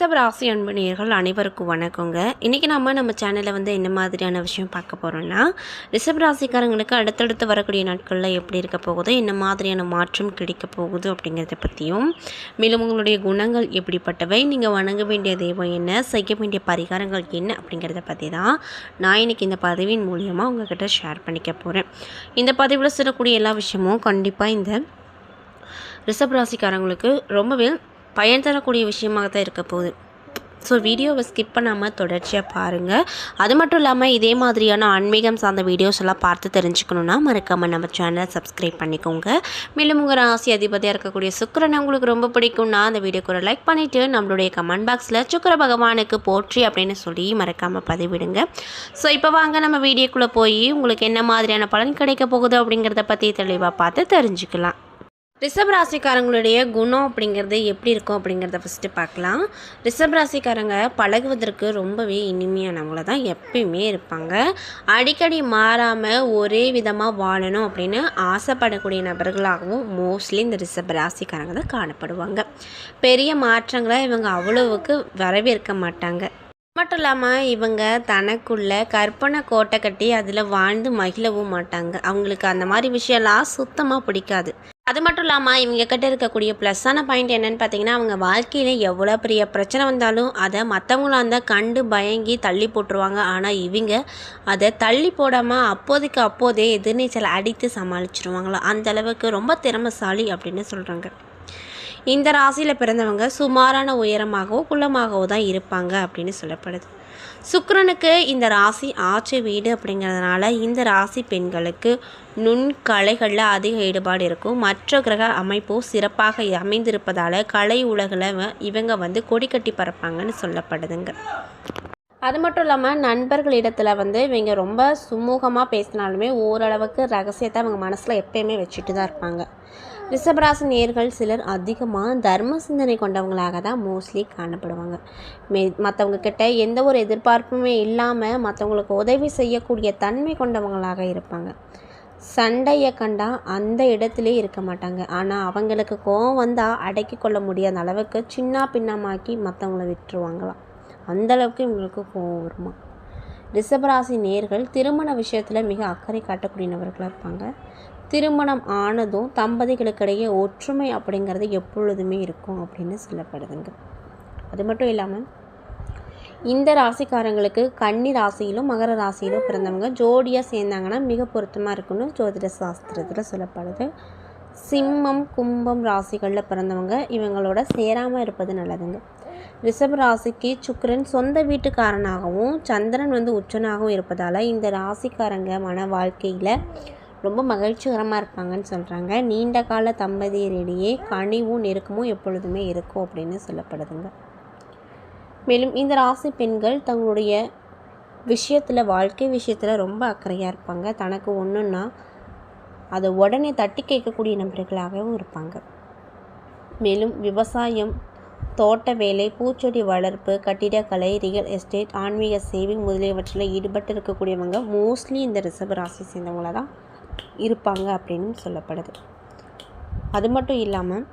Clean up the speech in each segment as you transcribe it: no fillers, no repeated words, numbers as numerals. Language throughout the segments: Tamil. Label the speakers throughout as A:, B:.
A: ரிஷபராசி அன்பு நேயர்கள் அனைவருக்கும் வணக்கங்க. இன்றைக்கி நம்ம சேனலில் என்ன மாதிரியான விஷயம் பார்க்க போகிறோன்னா, ரிஷபராசிக்காரங்களுக்கு அடுத்தடுத்து வரக்கூடிய நாட்களில் எப்படி இருக்க போகுது, என்ன மாதிரியான மாற்றம் கிடைக்க போகுது அப்படிங்கிறத பற்றியும், மேலும் உங்களுடைய குணங்கள் எப்படிப்பட்டவை, நீங்கள் வணங்க வேண்டிய தெய்வம் என்ன, செய்ய வேண்டிய பரிகாரங்கள் என்ன அப்படிங்கிறத பற்றி தான் நான் இன்றைக்கி இந்த பதிவின் மூலியமாக உங்கள்கிட்ட ஷேர் பண்ணிக்க போகிறேன். இந்த பதிவில் சொல்லக்கூடிய எல்லா விஷயமும் கண்டிப்பாக இந்த ரிஷபராசிக்காரங்களுக்கு ரொம்பவே பயன் தரக்கூடிய விஷயமாக தான் இருக்க போகுது. ஸோ வீடியோவை ஸ்கிப் பண்ணாமல் தொடர்ச்சியாக பாருங்கள். அது மட்டும் இல்லாமல் இதே மாதிரியான ஆன்மீகம் சார்ந்த வீடியோஸ் எல்லாம் பார்த்து தெரிஞ்சுக்கணுன்னா மறக்காமல் நம்ம சேனலை சப்ஸ்கிரைப் பண்ணிக்கோங்க. மேலும் உங்கள் ராசி அதிபதியாக இருக்கக்கூடிய சுக்கிரனை உங்களுக்கு ரொம்ப பிடிக்கும்னா அந்த வீடியோக்கு ஒரு லைக் பண்ணிவிட்டு நம்மளுடைய கமெண்ட் பாக்ஸில் சுக்கிர பகவானுக்கு போற்றி அப்படின்னு சொல்லி மறக்காமல் பதிவிடுங்க. ஸோ இப்போ வாங்க நம்ம வீடியோக்குள்ளே போய் உங்களுக்கு என்ன மாதிரியான பலன் கிடைக்க போகுது அப்படிங்கிறத பற்றி தெளிவாக பார்த்து தெரிஞ்சுக்கலாம். ரிஷபராசிக்காரங்களுடைய குணம் அப்படிங்கிறது எப்படி இருக்கும் அப்படிங்கிறத ஃபஸ்ட்டு பார்க்கலாம். ரிஷபராசிக்காரங்க பழகுவதற்கு ரொம்பவே இனிமையானவங்கள தான் எப்பயுமே இருப்பாங்க. அடிக்கடி மாறாமல் ஒரே விதமாக வாழணும் அப்படின்னு ஆசைப்படக்கூடிய நபர்களாகவும் மோஸ்ட்லி இந்த ரிஷபராசிக்காரங்க தான் காணப்படுவாங்க. பெரிய மாற்றங்களை இவங்க அவ்வளவுக்கு வரவேற்க மாட்டாங்க. மட்டும் இல்லாமல் இவங்க தனக்குள்ள கற்பனை கோட்டை கட்டி அதில் வாழ்ந்து மகிழவும் மாட்டாங்க. அவங்களுக்கு அந்த மாதிரி விஷயம்லாம் சுத்தமாக பிடிக்காது. அது மட்டும் இல்லாமல் இவங்க கிட்ட இருக்கக்கூடிய ப்ளஸ்ஸான பாயிண்ட் என்னென்னு பார்த்தீங்கன்னா, அவங்க வாழ்க்கையில் எவ்வளோ பெரிய பிரச்சனை வந்தாலும் அதை மற்றவங்களாக இருந்தால் கண்டு பயங்கி தள்ளி போட்டுருவாங்க. ஆனால் இவங்க அதை தள்ளி போடாமல் அப்போதே எதிர்நீச்சல் அடித்து சமாளிச்சிருவாங்களா. அந்தளவுக்கு ரொம்ப திறமைசாலி அப்படின்னு சொல்கிறாங்க. இந்த ராசியில் பிறந்தவங்க சுமாரான உயரமாகவோ குள்ளமாகவோ தான் இருப்பாங்க அப்படின்னு சொல்லப்படுது. சுக்கிரனுக்கு இந்த ராசி ஆட்சி வீடு அப்படிங்கிறதுனால இந்த ராசி பெண்களுக்கு நுண்கலைகளில் அதிக ஈடுபாடு இருக்கும். மற்ற கிரக அமைப்பும் சிறப்பாக அமைந்திருப்பதால் கலை உலகில் இவங்க கொடி கட்டி பறப்பாங்கன்னு சொல்லப்படுதுங்க. அது மட்டும் இல்லாமல் நண்பர்களிடத்தில் இவங்க ரொம்ப சுமூகமாக பேசினாலுமே ஓரளவுக்கு ரகசியத்தை அவங்க மனசில் எப்பயுமே வச்சுட்டு தான் இருப்பாங்க. ரிஷபராசி நேயர்கள் சிலர் அதிகமாக தர்ம சிந்தனை கொண்டவங்களாக தான் மோஸ்ட்லி காணப்படுவாங்க. மற்றவங்க கிட்ட எந்த ஒரு எதிர்பார்ப்புமே இல்லாமல் மற்றவங்களுக்கு உதவி செய்யக்கூடிய தன்மை கொண்டவங்களாக இருப்பாங்க. சண்டையை கண்டா அந்த இடத்துலே இருக்க மாட்டாங்க. ஆனால் அவங்களுக்கு கோபம் வந்தால் அடக்கி கொள்ள முடியாத அளவுக்கு சின்ன பின்னமாக்கி மற்றவங்கள விட்டுருவாங்களாம். அந்தளவுக்கு இவங்களுக்கு கோபம் வருமா. ரிஷபராசி நேயர்கள் திருமண விஷயத்தில் மிக அக்கறை காட்டக்கூடிய நபர்களாக இருப்பாங்க. திருமணம் ஆனதும் தம்பதிகளுக்கிடையே ஒற்றுமை அப்படிங்கிறது எப்பொழுதுமே இருக்கும் அப்படின்னு சொல்லப்படுதுங்க. அது மட்டும் இல்லாமல் இந்த ராசிக்காரங்களுக்கு கன்னி ராசியிலும் மகர ராசியிலும் பிறந்தவங்க ஜோடியாக சேர்ந்தாங்கன்னா மிக பொருத்தமாக இருக்குன்னு ஜோதிட சாஸ்திரத்தில் சொல்லப்படுது. சிம்மம் கும்பம் ராசிகளில் பிறந்தவங்க இவங்களோட சேராமல் இருப்பது நல்லதுங்க. ரிஷப ராசிக்கு சுக்கிரன் சொந்த வீட்டுக்காரனாகவும் சந்திரன் உச்சனாகவும் இருப்பதால் இந்த ராசிக்காரங்க மன வாழ்க்கையில் ரொம்ப மகிழ்ச்சிகரமாக இருப்பாங்கன்னு சொல்கிறாங்க. நீண்ட கால தம்பதியரிடையே கனிவும் நெருக்கமும் எப்பொழுதுமே இருக்கும் அப்படின்னு சொல்லப்படுதுங்க. மேலும் இந்த ராசி பெண்கள் தங்களுடைய விஷயத்தில் வாழ்க்கை விஷயத்தில் ரொம்ப அக்கறையாக இருப்பாங்க. தனக்கு ஒன்றுன்னா அதை உடனே தட்டி கேட்கக்கூடிய நபர்களாகவும் இருப்பாங்க. மேலும் விவசாயம், தோட்ட வேலை, பூச்செடி வளர்ப்பு, கட்டிடக்கலை, ரியல் எஸ்டேட், ஆன்மீக சேவை முதலியவற்றில் ஈடுபட்டு இருக்கக்கூடியவங்க மோஸ்ட்லி இந்த ரிஷப ராசி சேர்ந்தவங்கள தான் இருப்பாங்க அப்படின்னு சொல்லப்படுது. அது மட்டும் இல்லாமல்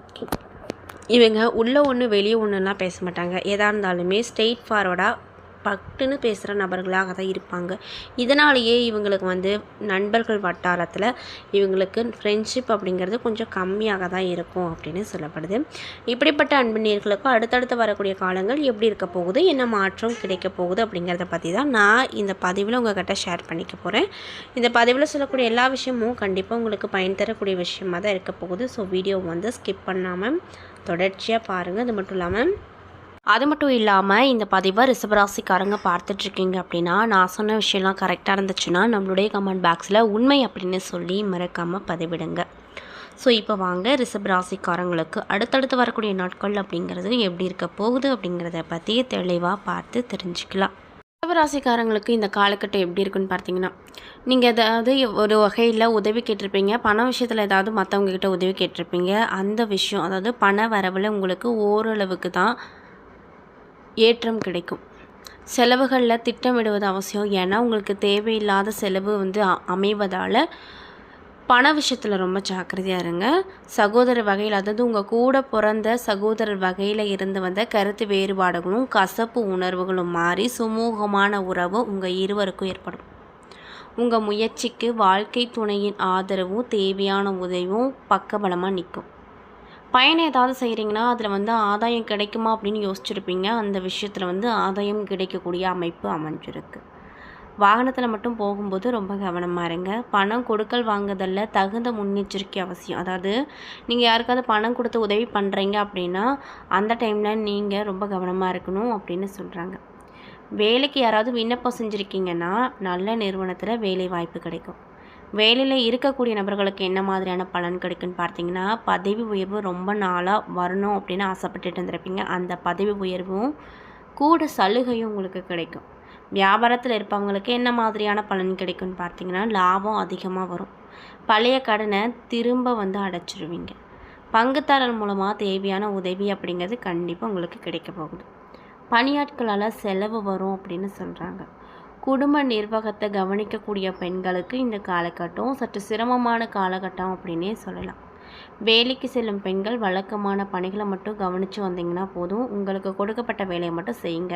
A: இவங்க உள்ளே ஒன்று வெளியே ஒன்றுலாம் பேச மாட்டாங்க. எதாக இருந்தாலுமே ஸ்ட்ரெயிட் ஃபார்வர்டாக பட்டுன்னு பேசுகிற நபர்களாக தான் இருப்பாங்க. இதனாலேயே இவங்களுக்கு நண்பர்கள் வட்டாரத்தில் இவங்களுக்கு ஃப்ரெண்ட்ஷிப் அப்படிங்கிறது கொஞ்சம் கம்மியாக தான் இருக்கும் அப்படின்னு சொல்லப்படுது. இப்படிப்பட்ட அன்பு நேயர்களுக்கு அடுத்தடுத்து வரக்கூடிய காலங்கள் எப்படி இருக்க போகுது, என்ன மாற்றம் கிடைக்க போகுது அப்படிங்கிறத பற்றி தான் நான் இந்த பதிவில் உங்கள்கிட்ட ஷேர் பண்ணிக்க போகிறேன். இந்த பதிவில் சொல்லக்கூடிய எல்லா விஷயமும் கண்டிப்பாக உங்களுக்கு பயன் தரக்கூடிய விஷயமாக தான் இருக்க போகுது. ஸோ வீடியோ ஸ்கிப் பண்ணாமல் தொடர்ச்சியாக பாருங்கள். அது மட்டும் இல்லாமல் இந்த பதிவை ரிஷபராசிக்காரங்க பார்த்துட்ருக்கீங்க அப்படின்னா நான் சொன்ன விஷயம்லாம் கரெக்டாக இருந்துச்சுன்னா நம்மளுடைய கமெண்ட் பாக்ஸில் உண்மை அப்படின்னு சொல்லி மறக்காமல் பதிவிடுங்க. ஸோ இப்போ வாங்க ரிஷபராசிக்காரங்களுக்கு அடுத்தடுத்து வரக்கூடிய நாட்கள் அப்படிங்கிறது எப்படி இருக்க போகுது அப்படிங்கிறத பற்றி தெளிவாக பார்த்து தெரிஞ்சுக்கலாம். ரிஷபராசிக்காரங்களுக்கு இந்த காலகட்டம் எப்படி இருக்குன்னு பார்த்தீங்கன்னா, நீங்கள் ஏதாவது ஒரு வகையில் உதவி கேட்டிருப்பீங்க, பண விஷயத்தில் ஏதாவது மற்றவங்கக்கிட்ட உதவி கேட்டிருப்பீங்க. அந்த விஷயம் அதாவது பண வரவில் உங்களுக்கு ஓரளவுக்கு தான் ஏற்றம் கிடைக்கும். செலவுகளில் திட்டமிடுவது அவசியம். ஏன்னா உங்களுக்கு தேவையில்லாத செலவு அமைவதால் பண விஷயத்தில் ரொம்ப ஜாக்கிரதையாக இருங்க. சகோதரர் வகையில், அதாவது உங்கள் கூட பிறந்த சகோதரர் வகையில் இருந்து வந்த கருத்து வேறுபாடுகளும் கசப்பு உணர்வுகளும் மாறி சுமூகமான உறவு உங்கள் இருவருக்கும் ஏற்படும். உங்கள் முயற்சிக்கு வாழ்க்கை துணையின் ஆதரவும் தேவையான உதவியும் பக்கபலமாக நிற்கும். பயணம் ஏதாவது செய்கிறீங்கன்னா அதில் ஆதாயம் கிடைக்குமா அப்படின்னு யோசிச்சுருப்பீங்க. அந்த விஷயத்தில் ஆதாயம் கிடைக்கக்கூடிய அமைப்பு அமைஞ்சிருக்கு. வாகனத்தில் மட்டும் போகும்போது ரொம்ப கவனமாக இருங்க. பணம் கொடுக்கல் வாங்குதலில் தகுந்த முன்னெச்சரிக்கை அவசியம். அதாவது நீங்கள் யாருக்காவது பணம் கொடுத்து உதவி பண்ணுறீங்க அப்படின்னா அந்த டைமில் நீங்கள் ரொம்ப கவனமாக இருக்கணும் அப்படின்னு சொல்கிறாங்க. வேலைக்கு யாராவது விண்ணப்பம் செஞ்சுருக்கீங்கன்னா நல்ல நிறுவனத்தில் வேலை வாய்ப்பு கிடைக்கும். வேலையில் இருக்கக்கூடிய நபர்களுக்கு என்ன மாதிரியான பலன் கிடைக்குன்னு பார்த்தீங்கன்னா, பதவி உயர்வு ரொம்ப நாளாக வரணும் அப்படின்னு ஆசைப்பட்டுட்டு இருந்திருப்பீங்க. அந்த பதவி உயர்வும் கூட சலுகையும் உங்களுக்கு கிடைக்கும். வியாபாரத்தில் இருப்பவங்களுக்கு என்ன மாதிரியான பலன் கிடைக்கும்னு பார்த்தீங்கன்னா, லாபம் அதிகமாக வரும். பழைய கடனை திரும்ப அடைச்சிடுவீங்க. பங்குதாரர் மூலமாக தேவையான உதவி அப்படிங்கிறது கண்டிப்பாக உங்களுக்கு கிடைக்க போகுது. பணியாட்களால் செலவு வரும் அப்படின்னு சொல்கிறாங்க. குடும்ப நிர்வாகத்தை கவனிக்கக்கூடிய பெண்களுக்கு இந்த காலகட்டம் சற்று சிரமமான காலகட்டம் அப்படின்னே சொல்லலாம். வேலைக்கு செல்லும் பெண்கள் வழக்கமான பணிகளை மட்டும் கவனித்து வந்தீங்கன்னா போதும். உங்களுக்கு கொடுக்கப்பட்ட வேலையை மட்டும் செய்யுங்க.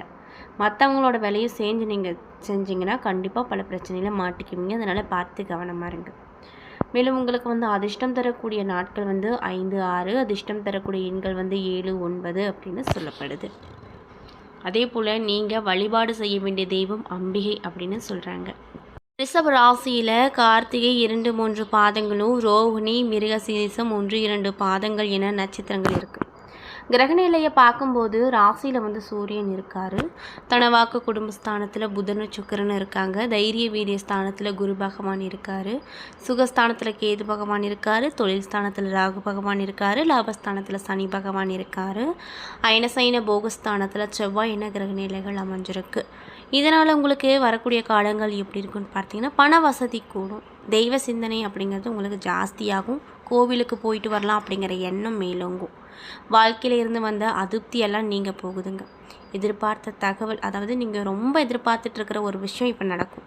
A: மற்றவங்களோட வேலையை நீங்கள் செஞ்சிங்கன்னா கண்டிப்பாக பல பிரச்சனையில் மாட்டிக்குவீங்க. அதனால் பார்த்து கவனமாக இருங்க. மேலும் உங்களுக்கு அதிர்ஷ்டம் தரக்கூடிய நாட்கள் 5, 6, அதிர்ஷ்டம் தரக்கூடிய எண்கள் 7, 9 அப்படின்னு சொல்லப்படுது. அதே போல் நீங்கள் வழிபாடு செய்ய வேண்டிய தெய்வம் அம்பிகை அப்படின்னு சொல்கிறாங்க. ரிஷப ராசியில் கார்த்திகை 2, 3 பாதங்களும், ரோகிணி, மிருகசீரிசம் 1, 2 பாதங்கள் என நட்சத்திரங்கள் இருக்குது. கிரகநிலையை பார்க்கும்போது ராசியில் சூரியன் இருக்கார். தனவாக்கு குடும்பஸ்தானத்தில் புதன் சுக்கிரன் இருக்காங்க. தைரிய வீரிய ஸ்தானத்தில் குரு பகவான் இருக்கார். சுகஸ்தானத்தில் கேது பகவான் இருக்கார். தொழில் ஸ்தானத்தில் ராகு பகவான் இருக்கார். லாபஸ்தானத்தில் சனி பகவான் இருக்கார். அயனசைன போகஸ்தானத்தில் செவ்வாய் என கிரகநிலைகள் அமைஞ்சிருக்கு. இதனால் உங்களுக்கு வரக்கூடிய காலங்கள் எப்படி இருக்குன்னு பார்த்தீங்கன்னா, பண வசதி கூடும். தெய்வ சிந்தனை அப்படிங்கிறது உங்களுக்கு ஜாஸ்தியாகும். கோவிலுக்கு போயிட்டு வரலாம் அப்படிங்கிற எண்ணம் மேலோங்கும். வாழ்க்கையில் இருந்து வந்த அதிருப்தியெல்லாம் நீங்கள் போகுதுங்க. எதிர்பார்த்த தகவல், அதாவது நீங்கள் ரொம்ப எதிர்பார்த்துட்ருக்கிற ஒரு விஷயம் இப்போ நடக்கும்.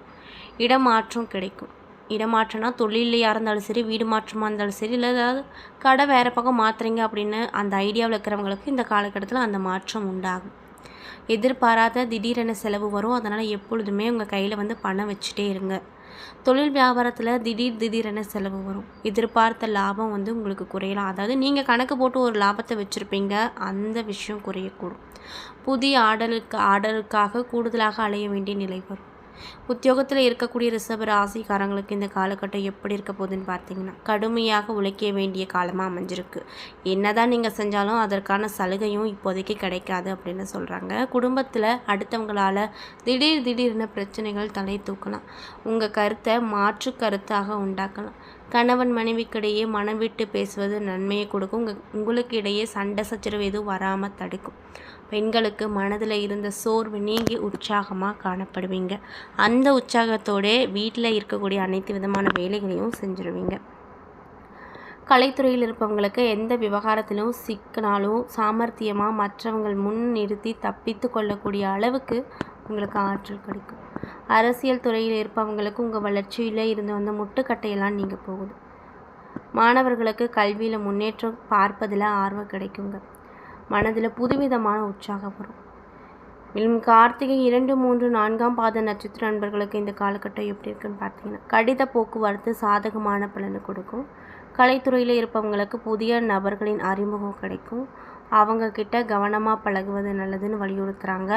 A: இடமாற்றம் கிடைக்கும். இடமாற்றம்னா தொழிலையாக இருந்தாலும் சரி, வீடு மாற்றமாக இருந்தாலும் சரி, இல்லை ஏதாவது கடை வேறு பக்கம் மாற்றுறீங்க அப்படின்னு அந்த ஐடியாவில் இருக்கிறவங்களுக்கு இந்த காலகட்டத்தில் அந்த மாற்றம் உண்டாகும். எதிர்பாராத திடீரென செலவு வரும். அதனால் எப்பொழுதுமே உங்கள் கையில் பணம் வச்சுட்டே இருங்க. தொழில் வியாபாரத்தில் திடீரென செலவு வரும். எதிர்பார்த்த லாபம் உங்களுக்கு குறையலாம். அதாவது நீங்கள் கணக்கு போட்டு ஒரு லாபத்தை வச்சுருப்பீங்க, அந்த விஷயம் குறையக்கூடும். புதிய ஆர்டருக்காக கூடுதலாக அலைய வேண்டிய நிலை வரும். உத்தியோகத்தில் இருக்கக்கூடிய ரிஷப ராசிக்காரங்களுக்கு இந்த காலகட்டம் எப்படி இருக்க போகுதுன்னு பார்த்தீங்கன்னா, கடுமையாக உழைக்க வேண்டிய காலமாக அமைஞ்சிருக்கு. என்னதான் நீங்கள் செஞ்சாலும் அதற்கான சலுகையும் இப்போதைக்கு கிடைக்காது அப்படின்னு சொல்கிறாங்க. குடும்பத்தில் அடுத்தவங்களால் திடீர்னு பிரச்சனைகள் தலை தூக்கலாம். உங்கள் கருத்தை மாற்று கருத்தாக உண்டாக்கலாம். கணவன் மனைவிக்கிடையே மனம் விட்டு பேசுவது நன்மையை கொடுக்கும். உங்களுக்கு இடையே சண்டை சச்சரவு எதுவும் வராமல் தடுக்கும். பெண்களுக்கு மனதில் இருந்த சோர்வு நீங்கி உற்சாகமாக காணப்படுவீங்க. அந்த உற்சாகத்தோடு வீட்டில் இருக்கக்கூடிய அனைத்து விதமான வேலைகளையும் செஞ்சுருவீங்க. கலைத்துறையில் இருப்பவங்களுக்கு எந்த விவகாரத்திலும் சிக்கினாலும் சாமர்த்தியமாக மற்றவங்கள் முன் நிறுத்தி தப்பித்து கொள்ளக்கூடிய அளவுக்கு உங்களுக்கு ஆற்றல் கிடைக்கும். அரசியல் துறையில் இருப்பவங்களுக்கு உங்கள் வளர்ச்சியில் இருந்து முட்டுக்கட்டையெல்லாம் நீங்கள் போகுது. மாணவர்களுக்கு கல்வியில் முன்னேற்றம் பார்ப்பதில் ஆர்வம் கிடைக்குங்க. மனதில் புதுவிதமான உற்சாகம் வரும். மேலும் கார்த்திகை 2, 3, 4ஆம் பாத நட்சத்திர நண்பர்களுக்கு இந்த காலகட்டம் எப்படி இருக்குன்னு பார்த்தீங்கன்னா, கடித போக்குவரத்து சாதகமான பலனை கொடுக்கும். கலைத்துறையில் இருப்பவங்களுக்கு புதிய நபர்களின் அறிமுகம் கிடைக்கும். அவங்கக்கிட்ட கவனமாக பழகுவது நல்லதுன்னு வலியுறுத்துகிறாங்க.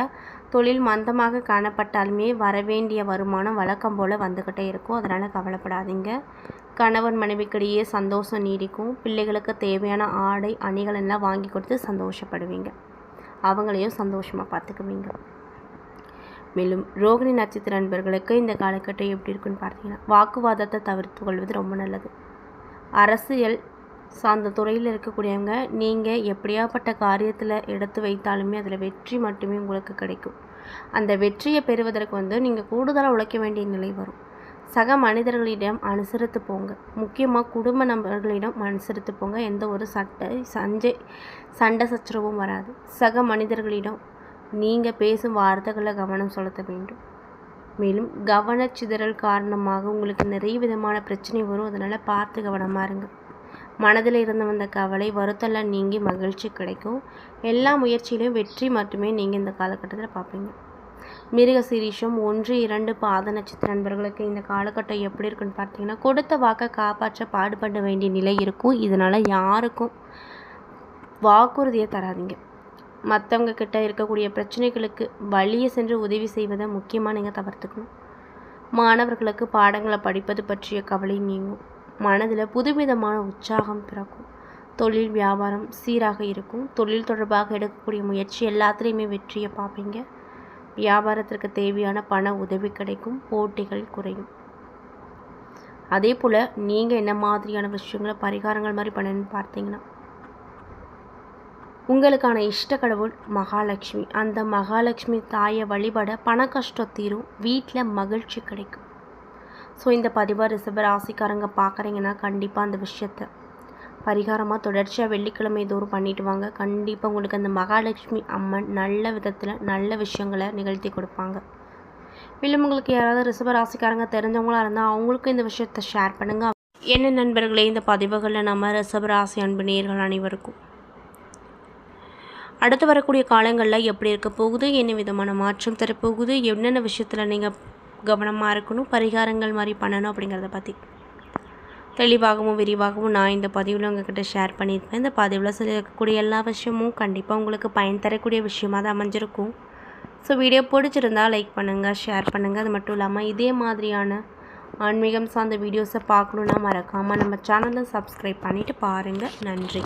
A: தொழில் மந்தமாக காணப்பட்டாலுமே வரவேண்டிய வருமானம் வழக்கம் போல் வந்துக்கிட்டே இருக்கும். அதனால் கவலைப்படாதீங்க. கணவன் மனைவிக்கிடையே சந்தோஷம் நீடிக்கும். பிள்ளைகளுக்கு தேவையான ஆடை அணிகள் எல்லாம் வாங்கி கொடுத்து சந்தோஷப்படுவீங்க. அவங்களையும் சந்தோஷமாக பார்த்துக்குவீங்க. மேலும் ரோகிணி நட்சத்திர நண்பர்களுக்கு இந்த காலகட்டம் எப்படி இருக்குன்னு பார்த்தீங்கன்னா, வாக்குவாதத்தை தவிர்த்து கொள்வது ரொம்ப நல்லது. அரசியல் சார்ந்த துறையில் இருக்கக்கூடியவங்க நீங்கள் எப்படியாப்பட்ட காரியத்தில் எடுத்து வைத்தாலுமே அதில் வெற்றி மட்டுமே உங்களுக்கு கிடைக்கும். அந்த வெற்றியை பெறுவதற்கு நீங்கள் கூடுதலாக உழைக்க வேண்டிய நிலை வரும். சக மனிதர்களிடம் அனுசரித்து போங்க. முக்கியமாக குடும்ப நபர்களிடம் அனுசரித்து போங்க. எந்த ஒரு சண்டை சச்சரவும் வராது. சக மனிதர்களிடம் நீங்கள் பேசும் வார்த்தைகளில் கவனம் செலுத்த வேண்டும். மேலும் கவனச்சிதறல் காரணமாக உங்களுக்கு நிறைய விதமான பிரச்சனை வரும். அதனால் பார்த்து கவனமாக இருங்க. மனதில் இருந்து வந்த கவலை வருத்தெல்லாம் நீங்கி மகிழ்ச்சி கிடைக்கும். எல்லா முயற்சியிலையும் வெற்றி மட்டுமே நீங்கள் இந்த காலகட்டத்தில் பார்ப்பீங்க. மிருக சீரிஷம் 1, 2 பாத நட்சத்திர நண்பர்களுக்கு இந்த காலகட்டம் எப்படி இருக்குன்னு பார்த்தீங்கன்னா, கொடுத்த வாக்கை காப்பாற்ற பாடுபட வேண்டிய நிலை இருக்கும். இதனால் யாருக்கும் வாக்குறுதியை தராதீங்க. மற்றவங்க கிட்ட இருக்கக்கூடிய பிரச்சனைகளுக்கு வழியை சென்று உதவி செய்வதை முக்கியமாக நீங்கள் தவிர்த்துக்கணும். மாணவர்களுக்கு பாடங்களை படிப்பது பற்றிய கவலை நீங்கும். மனதில் புதுவிதமான உற்சாகம் பிறக்கும். தொழில் வியாபாரம் சீராக இருக்கும். தொழில் தொடர்பாக எடுக்கக்கூடிய முயற்சி எல்லாத்துலேயுமே வெற்றியை பார்ப்பீங்க. வியாபாரத்திற்கு தேவையான பண உதவி கிடைக்கும். போட்டிகள் குறையும். அதே போல் நீங்கள் என்ன மாதிரியான விஷயங்களை பரிகாரங்கள் மாதிரி பண்ணணும்னு பார்த்தீங்கன்னா, உங்களுக்கான இஷ்ட கடவுள் மகாலட்சுமி. அந்த மகாலட்சுமி தாயை வழிபட பண கஷ்டம் தீரும். வீட்டில் மகிழ்ச்சி கிடைக்கும். ஸோ இந்த பதிவை ரிஷப ராசிக்காரங்க பார்க்குறீங்கன்னா கண்டிப்பாக அந்த விஷயத்தை பரிகாரமாக தொடர்ச்சியாக வெள்ளிக்கிழமை தோறும் பண்ணிட்டு வாங்க. கண்டிப்பாக உங்களுக்கு அந்த மகாலட்சுமி அம்மன் நல்ல விதத்தில் நல்ல விஷயங்களை நிகழ்த்தி கொடுப்பாங்க. மேலும் உங்களுக்கு யாராவது ரிஷப ராசிக்காரங்க தெரிஞ்சவங்களாக இருந்தால் அவங்களுக்கும் இந்த விஷயத்தை ஷேர் பண்ணுங்கள். என்ன நண்பர்களே, இந்த பதிவுகளில் நம்ம ரிஷப ராசி அன்பு நேயர்கள் அனைவருக்கும் அடுத்து வரக்கூடிய காலங்களில் எப்படி இருக்க போகுது, என்ன விதமான மாற்றம் தரப்போகுது, என்னென்ன விஷயத்தில் நீங்கள் கவனமாக இருக்கணும், பரிகாரங்கள் மாதிரி பண்ணணும் அப்படிங்கிறத பற்றி தெளிவாகவும் விரிவாகவும் நான் இந்த பதிவில் உங்கள்கிட்ட ஷேர் பண்ணியிருப்பேன். இந்த பதிவில் சொல்லக்கூடிய எல்லா விஷயமும் கண்டிப்பாக உங்களுக்கு பயன் தரக்கூடிய விஷயமாக தான் அமைஞ்சிருக்கும். ஸோ வீடியோ பிடிச்சிருந்தால் லைக் பண்ணுங்கள், ஷேர் பண்ணுங்கள். அது மட்டும் இல்லாமல் இதே மாதிரியான ஆன்மீகம் சார்ந்த வீடியோஸை பார்க்கணுன்னா மறக்காமல் நம்ம சேனலை சப்ஸ்கிரைப் பண்ணிவிட்டு பாருங்கள். நன்றி.